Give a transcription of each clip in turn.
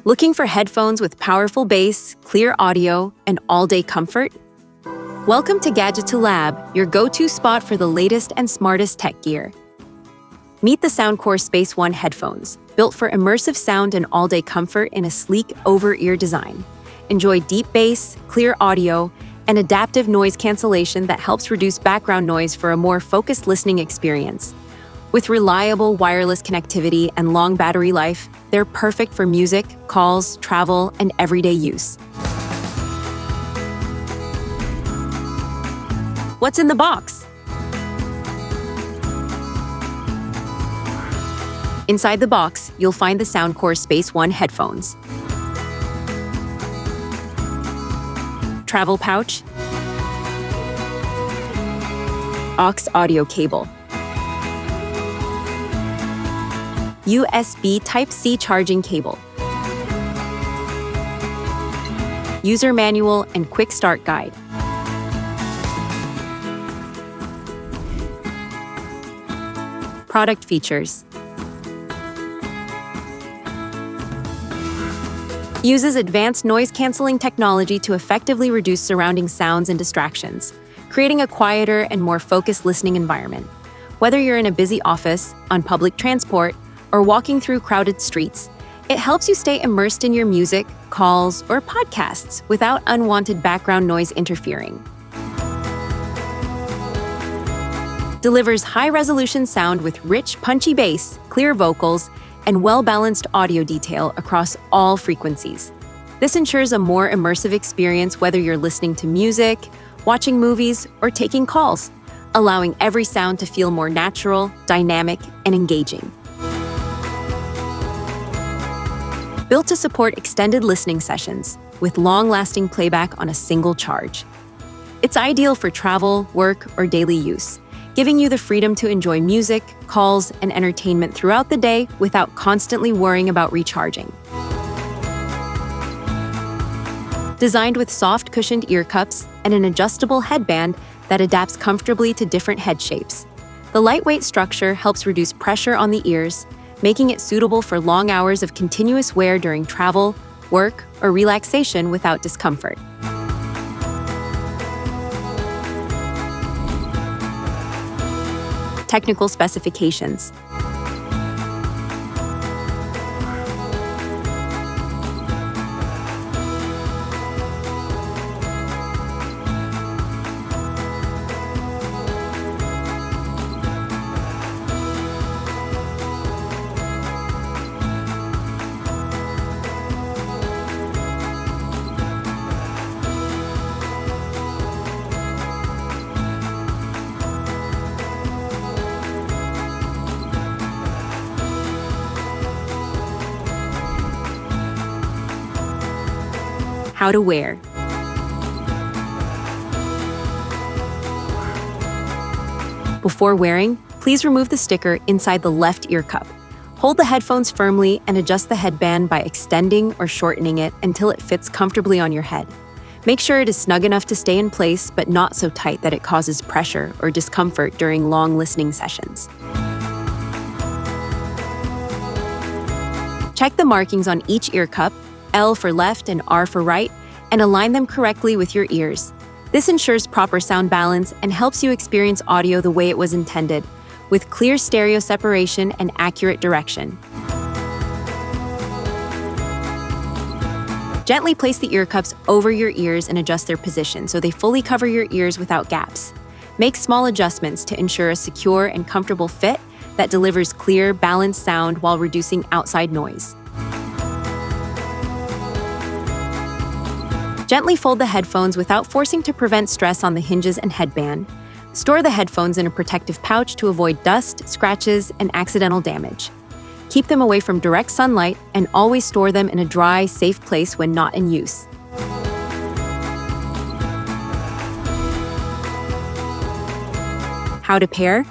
Looking for headphones with powerful bass, clear audio, and all-day comfort? Welcome to Gadgeto Lab, your go-to spot for the latest and smartest tech gear. Meet the Soundcore Space One Headphones, built for immersive sound and all-day comfort in a sleek over-ear design. Enjoy deep bass, clear audio, and adaptive noise cancellation that helps reduce background noise for a more focused listening experience. With reliable wireless connectivity and long battery life, they're perfect for music, calls, travel, and everyday use. What's in the box? Inside the box, you'll find the Soundcore Space One Headphones. Travel pouch. Aux audio cable. USB Type-C charging cable. User manual and quick start guide. Product features. Uses advanced noise-canceling technology to effectively reduce surrounding sounds and distractions, creating a quieter and more focused listening environment. Whether you're in a busy office, on public transport, or walking through crowded streets, it helps you stay immersed in your music, calls, or podcasts without unwanted background noise interfering. Delivers high-resolution sound with rich, punchy bass, clear vocals, and well-balanced audio detail across all frequencies. This ensures a more immersive experience whether you're listening to music, watching movies, or taking calls, allowing every sound to feel more natural, dynamic, and engaging. Built to support extended listening sessions with long-lasting playback on a single charge. It's ideal for travel, work, or daily use, giving you the freedom to enjoy music, calls, and entertainment throughout the day without constantly worrying about recharging. Designed with soft cushioned ear cups and an adjustable headband that adapts comfortably to different head shapes, the lightweight structure helps reduce pressure on the ears, making it suitable for long hours of continuous wear during travel, work, or relaxation without discomfort. Technical specifications. How to wear. Before wearing, please remove the sticker inside the left ear cup. Hold the headphones firmly and adjust the headband by extending or shortening it until it fits comfortably on your head. Make sure it is snug enough to stay in place, but not so tight that it causes pressure or discomfort during long listening sessions. Check the markings on each ear cup, L for left and R for right, and align them correctly with your ears. This ensures proper sound balance and helps you experience audio the way it was intended, with clear stereo separation and accurate direction. Gently place the ear cups over your ears and adjust their position so they fully cover your ears without gaps. Make small adjustments to ensure a secure and comfortable fit that delivers clear, balanced sound while reducing outside noise. Gently fold the headphones without forcing to prevent stress on the hinges and headband. Store the headphones in a protective pouch to avoid dust, scratches, and accidental damage. Keep them away from direct sunlight and always store them in a dry, safe place when not in use. How to pair?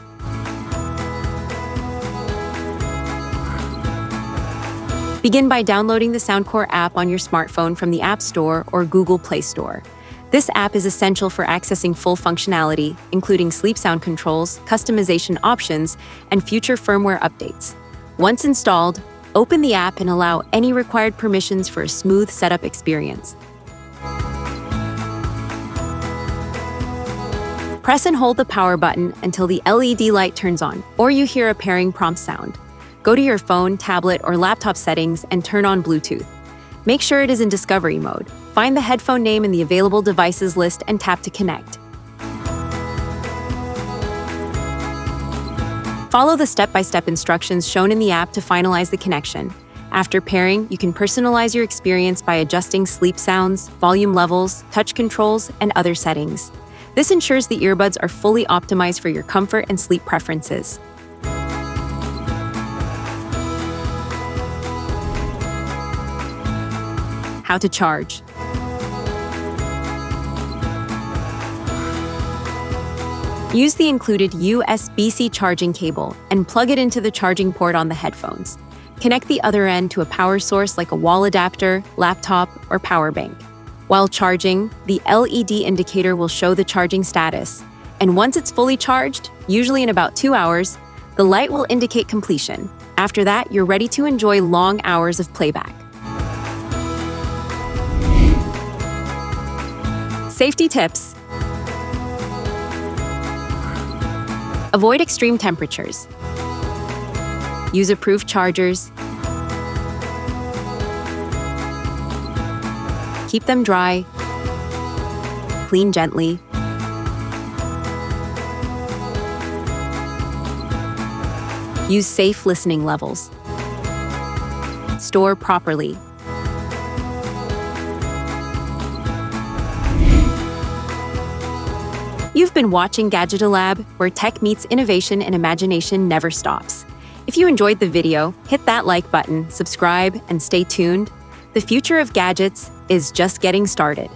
Begin by downloading the Soundcore app on your smartphone from the App Store or Google Play Store. This app is essential for accessing full functionality, including sleep sound controls, customization options, and future firmware updates. Once installed, Open the app and allow any required permissions for a smooth setup experience. Press and hold the power button until the LED light turns on, or you hear a pairing prompt sound. Go to your phone, tablet, or laptop settings and turn on Bluetooth. Make sure it is in discovery mode. Find the headphone name in the available devices list and tap to connect. Follow the step-by-step instructions shown in the app to finalize the connection. After pairing, you can personalize your experience by adjusting sleep sounds, volume levels, touch controls, and other settings. This ensures the earbuds are fully optimized for your comfort and sleep preferences. How to charge. Use the included USB-C charging cable and plug it into the charging port on the headphones. Connect the other end to a power source like a wall adapter, laptop, or power bank. While charging, the LED indicator will show the charging status, and once it's fully charged, usually in about 2 hours, the light will indicate completion. After that, you're ready to enjoy long hours of playback. Safety tips. Avoid extreme temperatures. Use approved chargers. Keep them dry. Clean gently. Use safe listening levels. Store properly. You've been watching Gadgeto Lab, where tech meets innovation and imagination never stops. If you enjoyed the video, hit that like button, subscribe, and stay tuned. The future of gadgets is just getting started.